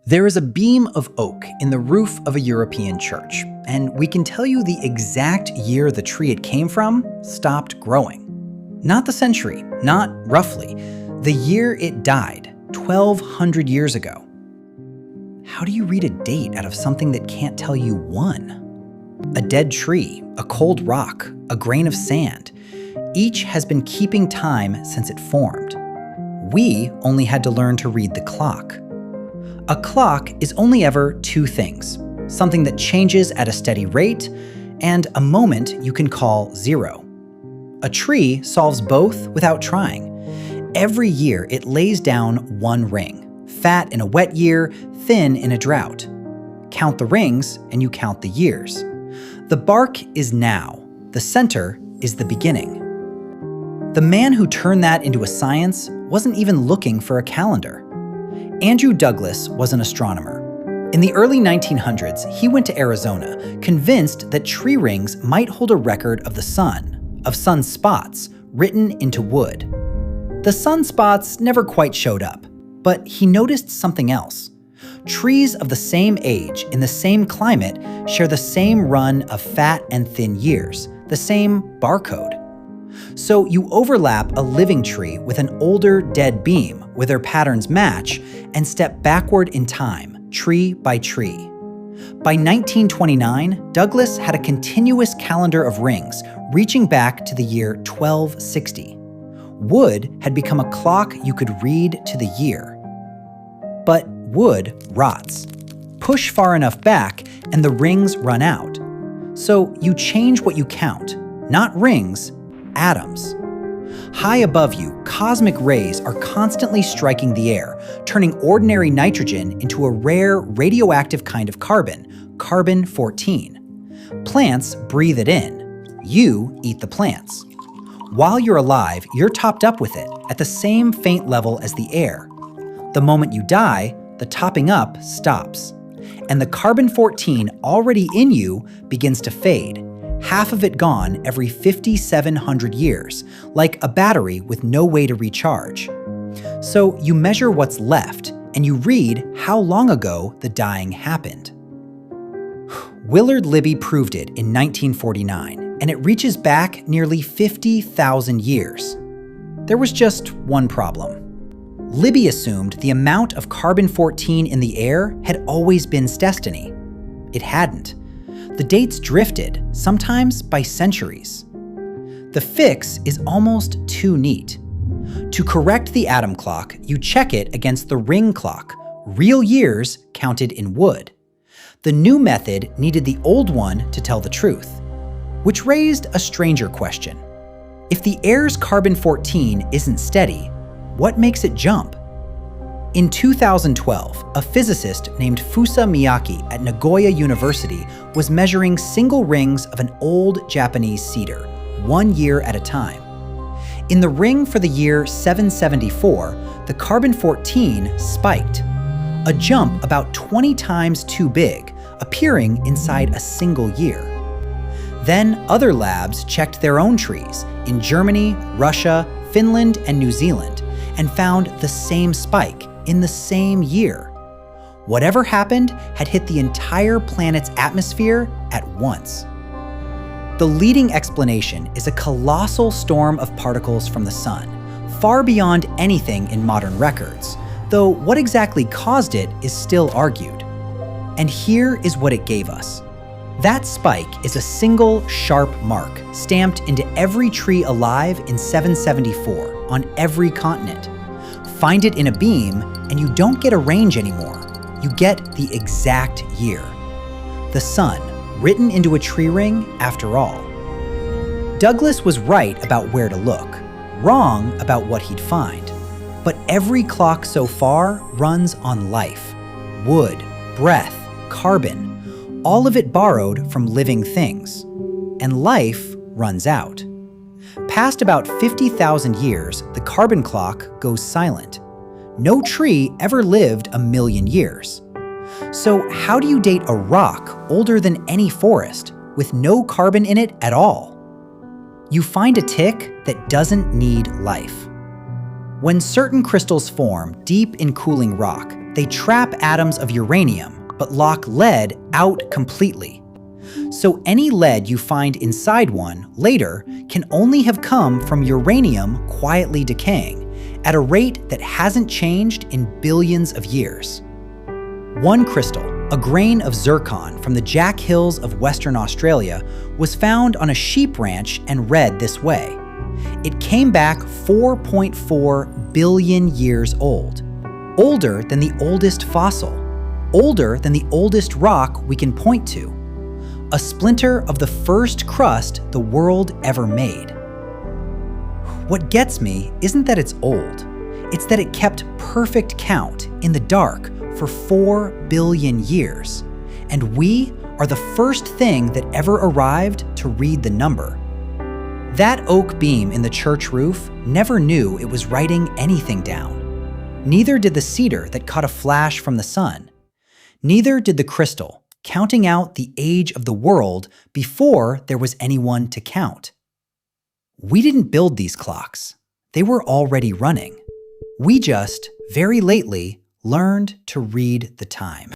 There is a beam of oak in the roof of a European church, and we can tell you the exact year the tree it came from stopped growing. Not the century, not roughly, the year it died, 1,200 years ago. How do you read a date out of something that can't tell you one? A dead tree, a cold rock, a grain of sand. Each has been keeping time since it formed. We only had to learn to read the clock. A clock is only ever two things, something that changes at a steady rate, and a moment you can call zero. A tree solves both without trying. Every year it lays down one ring, fat in a wet year, thin in a drought. Count the rings and you count the years. The bark is now, the center is the beginning. The man who turned that into a science wasn't even looking for a calendar. Andrew Douglas was an astronomer. In the early 1900s, he went to Arizona, convinced that tree rings might hold a record of the sun, of sunspots, written into wood. The sunspots never quite showed up, but he noticed something else. Trees of the same age, in the same climate, share the same run of fat and thin years, the same barcode. So you overlap a living tree with an older dead beam where their patterns match and step backward in time, tree by tree. By 1929, Douglas had a continuous calendar of rings reaching back to the year 1260. Wood had become a clock you could read to the year. But wood rots. Push far enough back and the rings run out. So you change what you count, not rings, atoms. High above you, cosmic rays are constantly striking the air, turning ordinary nitrogen into a rare radioactive kind of carbon, carbon-14. Plants breathe it in. You eat the plants. While you're alive, you're topped up with it at the same faint level as the air. The moment you die, the topping up stops, and the carbon-14 already in you begins to fade. Half of it gone every 5,700 years, like a battery with no way to recharge. So you measure what's left, and you read how long ago the dying happened. Willard Libby proved it in 1949, and it reaches back nearly 50,000 years. There was just one problem. Libby assumed the amount of carbon-14 in the air had always been destiny. It hadn't. The dates drifted, sometimes by centuries. The fix is almost too neat. To correct the atom clock, you check it against the ring clock, real years counted in wood. The new method needed the old one to tell the truth, which raised a stranger question. If the air's carbon-14 isn't steady, what makes it jump? In 2012, a physicist named Fusa Miyake at Nagoya University was measuring single rings of an old Japanese cedar, 1 year at a time. In the ring for the year 774, the carbon-14 spiked, a jump about 20 times too big, appearing inside a single year. Then other labs checked their own trees in Germany, Russia, Finland, and New Zealand, and found the same spike in the same year. Whatever happened had hit the entire planet's atmosphere at once. The leading explanation is a colossal storm of particles from the sun, far beyond anything in modern records, though what exactly caused it is still argued. And here is what it gave us. That spike is a single sharp mark stamped into every tree alive in 774 on every continent. Find it in a beam, and you don't get a range anymore. You get the exact year. The sun, written into a tree ring after all. Douglas was right about where to look, wrong about what he'd find. But every clock so far runs on life. Wood, breath, carbon, all of it borrowed from living things. And life runs out. Past about 50,000 years, the carbon clock goes silent. No tree ever lived 1,000,000 years. So how do you date a rock older than any forest with no carbon in it at all? You find a tick that doesn't need life. When certain crystals form deep in cooling rock, They trap atoms of uranium, but lock lead out completely. So any lead you find inside one later can only have come from uranium quietly decaying at a rate that hasn't changed in billions of years. One crystal, a grain of zircon from the Jack Hills of Western Australia, was found on a sheep ranch and read this way. It came back 4.4 billion years old, older than the oldest fossil, older than the oldest rock we can point to, a splinter of the first crust the world ever made. What gets me isn't that it's old, it's that it kept perfect count in the dark for 4 billion years, and we are the first thing that ever arrived to read the number. That oak beam in the church roof never knew it was writing anything down. Neither did the cedar that caught a flash from the sun. Neither did the crystal, counting out the age of the world before there was anyone to count. We didn't build these clocks. They were already running. We just, very lately, learned to read the time.